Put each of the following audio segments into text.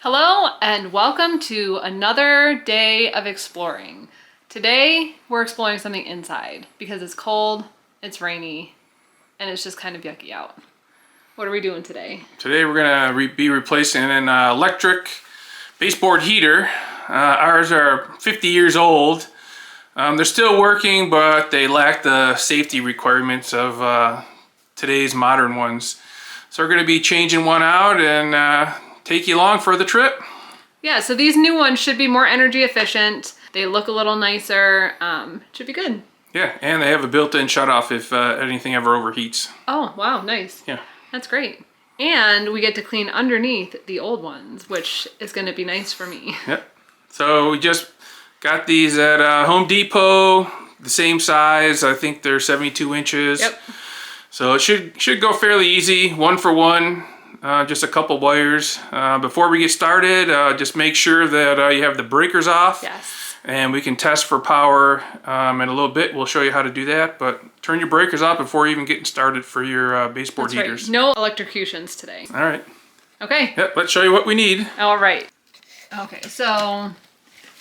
Hello and welcome to another day of exploring. Today we're exploring something inside because it's cold, it's rainy, and it's just kind of yucky out. What are we doing today? Today we're going to be replacing an electric baseboard heater. Ours are 50 years old. They're still working, but they lack the safety requirements of today's modern ones. So we're going to be changing one out and take you along for the trip. Yeah, so these new ones should be more energy efficient. They look a little nicer. Should be good. Yeah, and they have a built-in shutoff if anything ever overheats. Oh, wow, nice. Yeah. That's great. And we get to clean underneath the old ones, which is going to be nice for me. Yep. So we just got these at Home Depot, the same size. I think they're 72 inches. Yep. So it should go fairly easy, one for one. Just a couple wires. Before we get started, just make sure that you have the breakers off. Yes. And we can test for power in a little bit. We'll show you how to do that. But turn your breakers off before even getting started for your baseboard heaters. Right. No electrocutions today. All right. Okay. Yep, let's show you what we need. All right. Okay, so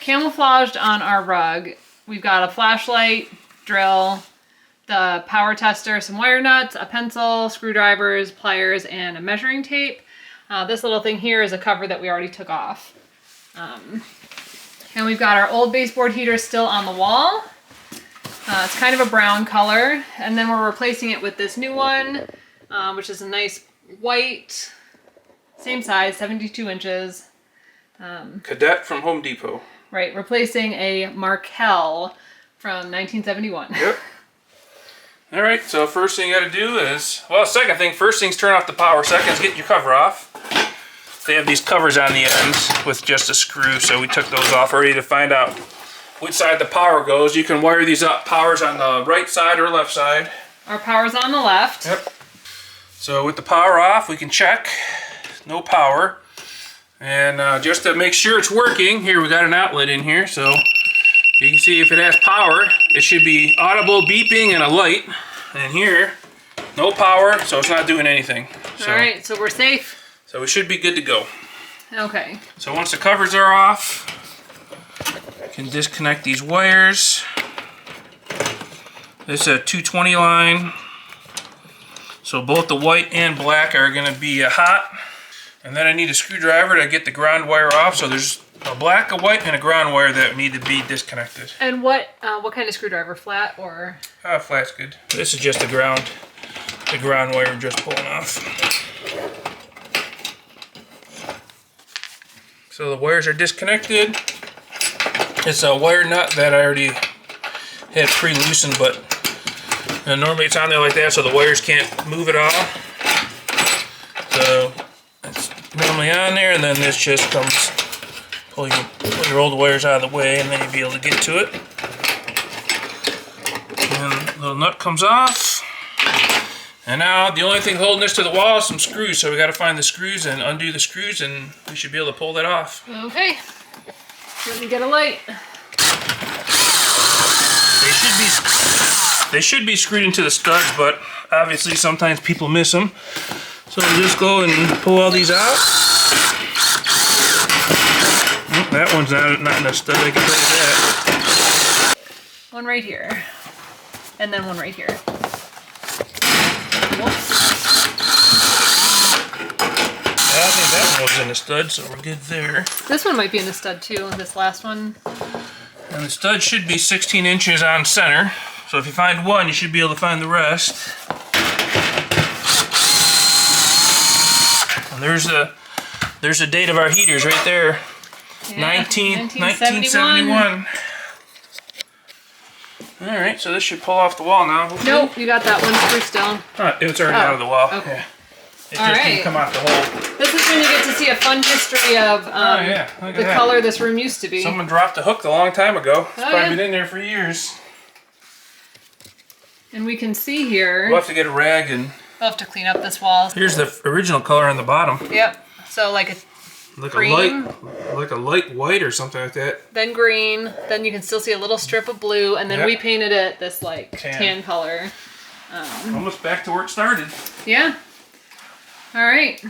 camouflaged on our rug, we've got a flashlight, drill, the power tester, some wire nuts, a pencil, screwdrivers, pliers, and a measuring tape. This little thing here is a cover that we already took off. And we've got our old baseboard heater still on the wall. It's kind of a brown color. And then we're replacing it with this new one, which is a nice white, same size, 72 inches. Cadet from Home Depot. Right, replacing a Markel from 1971. Yep. All right, so first thing you got to do is, well, second thing, first thing's turn off the power. Second is get your cover off. They have these covers on the ends with just a screw, so we took those off already to find out which side the power goes. You can wire these up. Power's on the right side or left side. Our power's on the left. Yep. So with the power off, we can check. No power. And just to make sure it's working, here we got an outlet in here, so you can see if it has power, it should be audible beeping and a light. And here, no power, so it's not doing anything. So, all right, so we're safe. So we should be good to go. Okay. So once the covers are off, you can disconnect these wires. This is a 220 line. So both the white and black are going to be hot. And then I need a screwdriver to get the ground wire off. So there's a black, a white, and a ground wire that need to be disconnected. And what kind of screwdriver? Flat or? Flat's good. This is just the ground wire I'm just pulling off. So the wires are disconnected. It's a wire nut that I already had pre-loosened, but normally it's on there like that so the wires can't move at all. So it's normally on there, and then this just comes, pull your old wires out of the way, and then you'll be able to get to it. And the little nut comes off. And now the only thing holding this to the wall is some screws, so we got to find the screws and undo the screws, and we should be able to pull that off. Okay. Let me get a light. They should be screwed into the studs, but obviously sometimes people miss them. So we'll just go and pull all these out. Oh, that one's not in a stud. I can tell you that. One right here. And then one right here. I think that one was in the stud, so we're good there. This one might be in the stud too, this last one. And the stud should be 16 inches on center. So if you find one, you should be able to find the rest. And there's the date of our heaters right there. Yeah, 1971. All right, so this should pull off the wall now. Hopefully. Nope, you got that one screw still. It's already out of the wall. Okay. It just didn't come off the hole. This is when you get to see a fun history of the color this room used to be. Someone dropped a hook a long time ago. It's probably been in there for years. And we can see here. We'll have to get a rag and... We'll have to clean up this wall. Here's the original color on the bottom. Yep. So like a green. Like a light white or something like that. Then green. Then you can still see a little strip of blue. And then we painted it this like tan color. Almost back to where it started. Yeah. All right.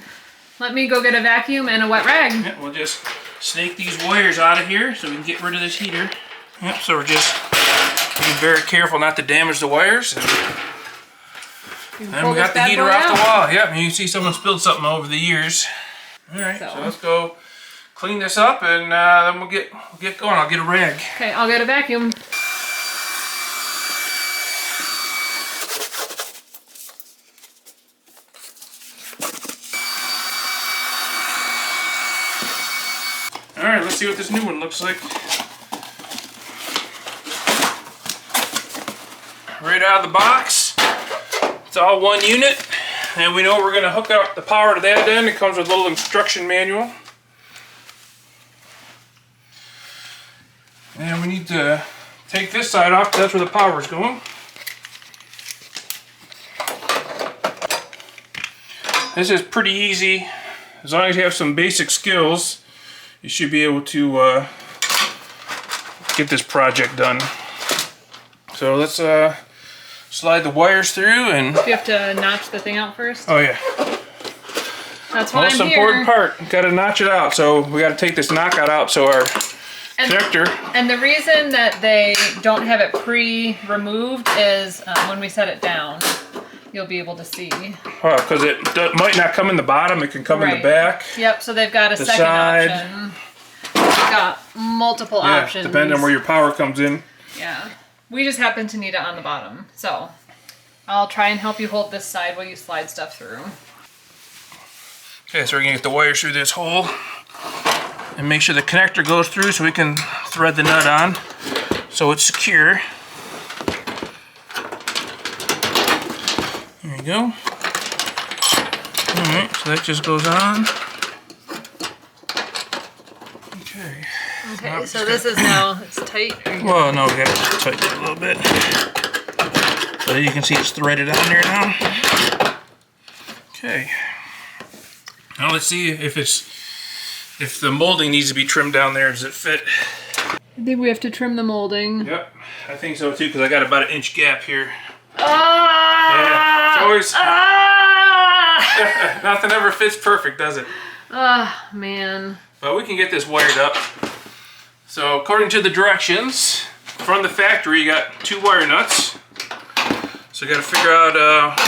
let me go get a vacuum and a wet rag. Yeah, we'll just snake these wires out of here so we can get rid of this heater. Yep, so we're just being very careful not to damage the wires. And we got the heater off the wall. Yep, and you can see someone spilled something over the years. All right, so let's go clean this up, and then we'll get going. I'll get a rag. Okay, I'll get a vacuum. All right, let's see what this new one looks like. Right out of the box, it's all one unit, and we know we're going to hook up the power to that end. It comes with a little instruction manual. And we need to take this side off because that's where the power is going. This is pretty easy. As long as you have some basic skills, you should be able to get this project done. So let's slide the wires through, and Do you have to notch the thing out first? oh yeah, That's why most I'm important here. part. Got to notch it out. So we got to take this knockout out so our connector. And the reason that they don't have it pre-removed is when we set it down, you'll be able to see. Well, because it might not come in the bottom. It can come in the back. Yep. So they've got a second side. option. They've got multiple options. Depending on where your power comes in. Yeah. We just happen to need it on the bottom. So I'll try and help you hold this side while you slide stuff through. Okay, so we're gonna get the wires through this hole and make sure the connector goes through so we can thread the nut on so it's secure. There you go. Alright, so that just goes on. Okay. Okay, so this is now, it's tight. Well, no, we gotta tighten it a little bit. So you can see it's threaded on there now. Okay. Now let's see if the molding needs to be trimmed down there. Does it fit? I think we have to trim the molding. Yep, I think so too, because I got about an inch gap here. Ah! Yeah, it's always Ah! nothing ever fits perfect, does it? Ah, man. But we can get this wired up. So according to the directions from the factory, you got 2 wire nuts. So you got to figure out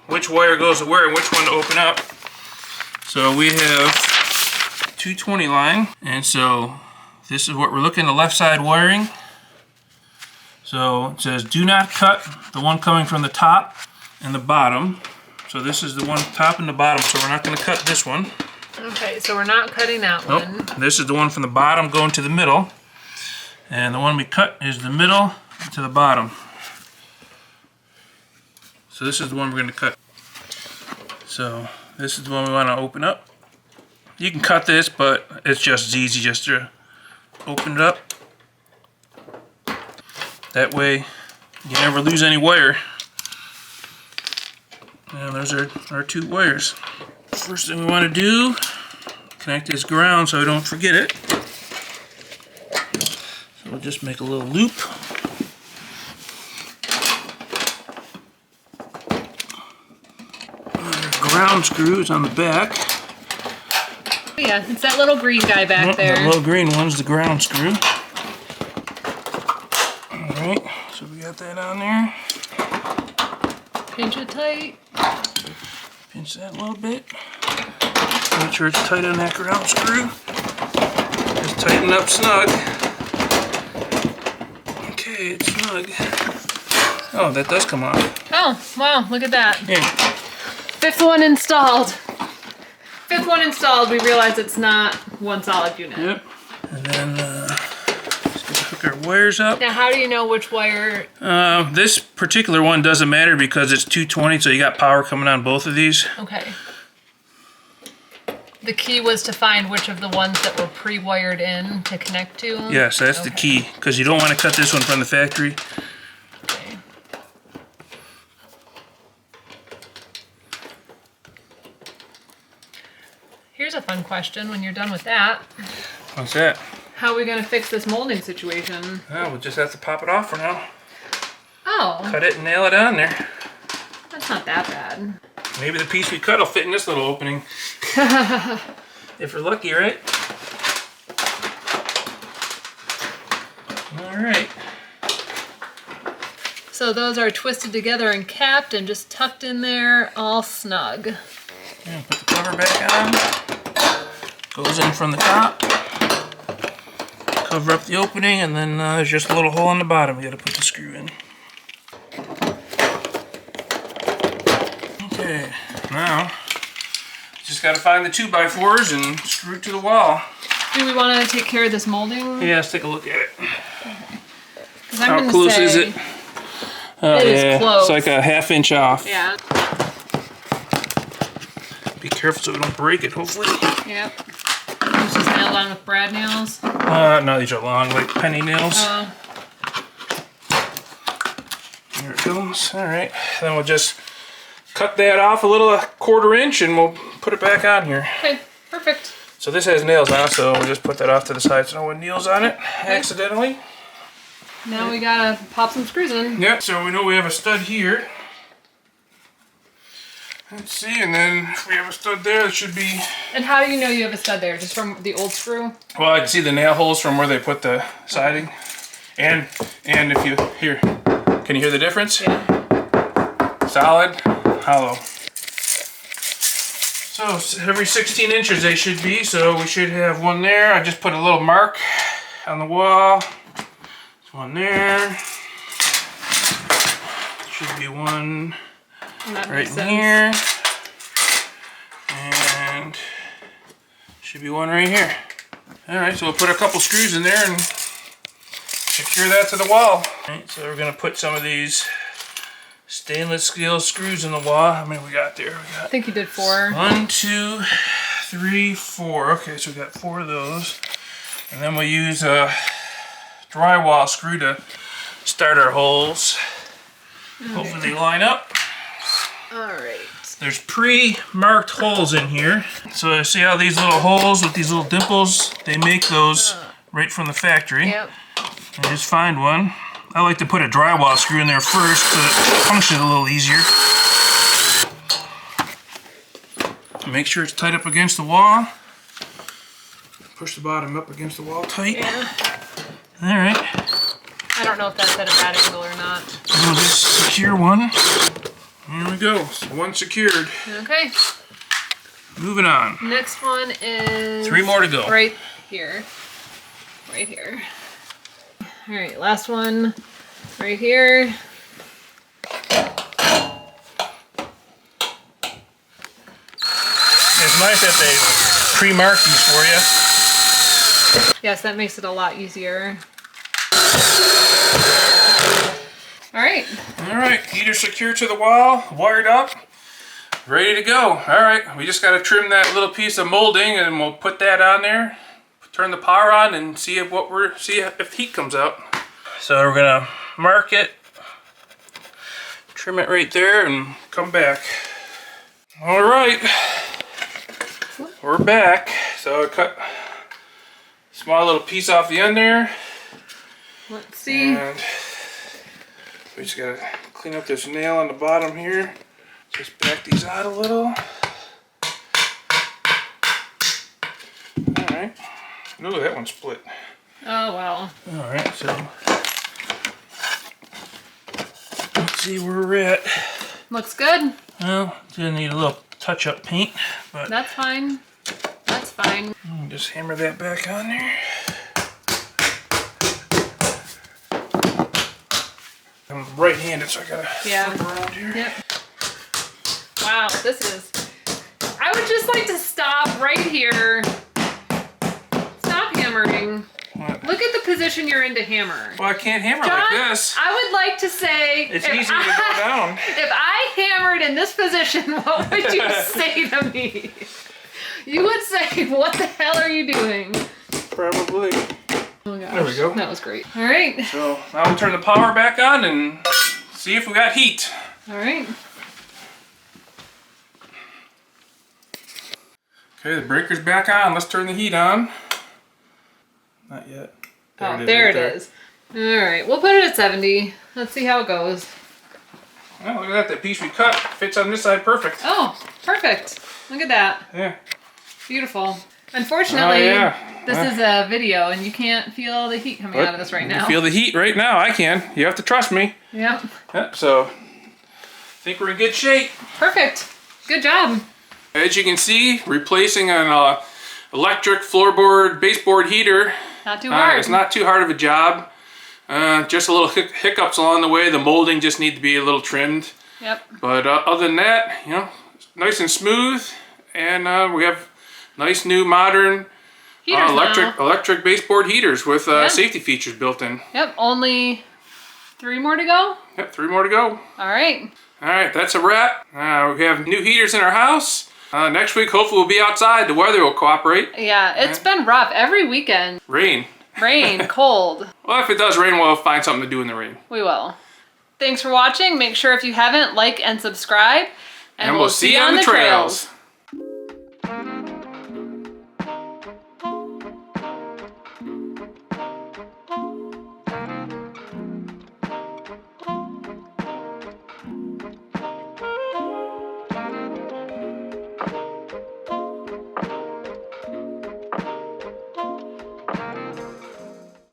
which wire goes to where and which one to open up. So we have 220 line, and so this is what we're looking at, the left side wiring. So it says do not cut the one coming from the top and the bottom. So this is the one top and the bottom, so we're not going to cut this one. Okay, so we're not cutting that one. Nope. This is the one from the bottom going to the middle. And the one we cut is the middle to the bottom. So this is the one we're going to cut. So this is the one we want to open up. You can cut this, but it's just as easy just to open it up. That way you never lose any wire. And those are our 2 wires. First thing we want to do, connect this ground so I don't forget it. So we'll just make a little loop. Ground screws on the back. Yeah, it's that little green guy back there. The little green one's the ground screw. Alright, so we got that on there. Pinch it tight. Pinch that a little bit. Make sure it's tight on that ground screw. Just tighten up snug. Okay, it's snug. Oh, that does come off. Oh, wow, look at that. Yeah. 5th one installed. 5th one installed, we realize it's not one solid unit. Yep. And then just gonna hook our wires up. Now, how do you know which wire? This particular one doesn't matter because it's 220, so you got power coming on both of these. Okay. The key was to find which of the ones that were pre-wired in to connect to? Yes, that's the key, because you don't want to cut this one from the factory. Okay. Here's a fun question when you're done with that. What's that? How are we going to fix this molding situation? Oh, we'll just have to pop it off for now. Oh, Cut it and nail it on there. that's not that bad. Maybe the piece we cut will fit in this little opening. If we're lucky, right? All right. So those are twisted together and capped and just tucked in there, all snug. Yeah, put the cover back on. Goes in from the top. Cover up the opening, and then there's just a little hole on the bottom. We got to put the screw in. Okay, now just got to find the 2x4s and screw it to the wall. Do we want to take care of this molding? Yeah, let's take a look at it. Okay. How close is it? Oh, it is close. It's like a ½ inch off. Yeah. Be careful so we don't break it, hopefully. Yep. It's just nailed on with brad nails. No, these are long, like penny nails. There it goes. All right. Then we'll just cut that off a little, 1/4 inch, and we'll put it back on here. Okay, perfect. So this has nails on it, so we'll just put that off to the side so no one kneels on it accidentally. Now we gotta pop some screws in. Yep, so we know we have a stud here. Let's see, and then if we have a stud there, it should be... And how do you know you have a stud there? Just from the old screw? Well, I can see the nail holes from where they put the siding. And if you... Here, can you hear the difference? Yeah. Solid, hollow. So every 16 inches they should be, so we should have one there. I just put a little mark on the wall. There's one there. Should be one right in here. And should be one right here. Alright, so we'll put a couple screws in there and secure that to the wall. Alright, so we're going to put some of these stainless steel screws in the wall. How many we got there? I think you did 4. 1, 2, 3, 4. Okay, so we got 4 of those. And then we'll use a drywall screw to start our holes. Okay. Hopefully they line up. Alright. There's pre-marked holes in here. So see how these little holes with these little dimples, they make those right from the factory. Yep. And just find one. I like to put a drywall screw in there first so it functions a little easier. Make sure it's tight up against the wall. Push the bottom up against the wall tight. Yeah. Alright. I don't know if that's at a bad angle or not. We'll just secure one. Here we go. So one secured. Okay. Moving on. Next one is... 3 more to go. Right here. Right here. Alright, last one. Right here. It's nice that they pre-mark these for you. Yes, that makes it a lot easier. Alright. Alright, heater secure to the wall, wired up, ready to go. Alright, we just got to trim that little piece of molding and we'll put that on there, turn the power on, and see if heat comes out. So we're going to mark it, trim it right there, and come back. Alright, we're back. So I cut a small little piece off the end there. Let's see. And we just gotta clean up this nail on the bottom here. Just back these out a little. Alright. Ooh, that one split. Oh, wow. Alright, so let's see where we're at. Looks good. Well, gonna need a little touch-up paint, but That's fine. That's fine. just hammer that back on there. I'm right-handed, so I gotta flip around here. Yep. Wow, this is... I would just like to stop right here. Stop hammering. What? Look at the position you're in to hammer. Well, I can't hammer John, like this. I would like to say... It's easier to go down. If I hammered in this position, what would you say to me? You would say, what the hell are you doing? Probably. Oh my gosh. There we go. That was great. All right. So now we'll turn the power back on and see if we got heat. All right. Okay, the breaker's back on. Let's turn the heat on. Not yet. There it is. All right, we'll put it at 70. Let's see how it goes. Oh, look at that. The piece we cut fits on this side perfect. Oh, perfect. Look at that. Yeah. Beautiful. Unfortunately, Oh, yeah. this is a video and you can't feel the heat coming out of this right now. You feel the heat right now. I can. You have to trust me. Yep. Yep. So, I think we're in good shape. Perfect. Good job. As you can see, replacing an electric floorboard baseboard heater. Not too hard. It's not too hard of a job. Just a little hiccups along the way. The molding just need to be a little trimmed. Yep. But other than that, you know, nice and smooth. And we have nice new modern electric baseboard heaters with safety features built in. Yep. Only 3 more to go. Yep, 3 more to go. All right. All right, that's a wrap. We have new heaters in our house. Next week, hopefully we'll be outside. The weather will cooperate. Yeah, it's been rough every weekend. Rain. Rain, cold. Well, if it does rain, we'll find something to do in the rain. We will. Thanks for watching. Make sure if you haven't, like and subscribe. And we'll see you on the trails.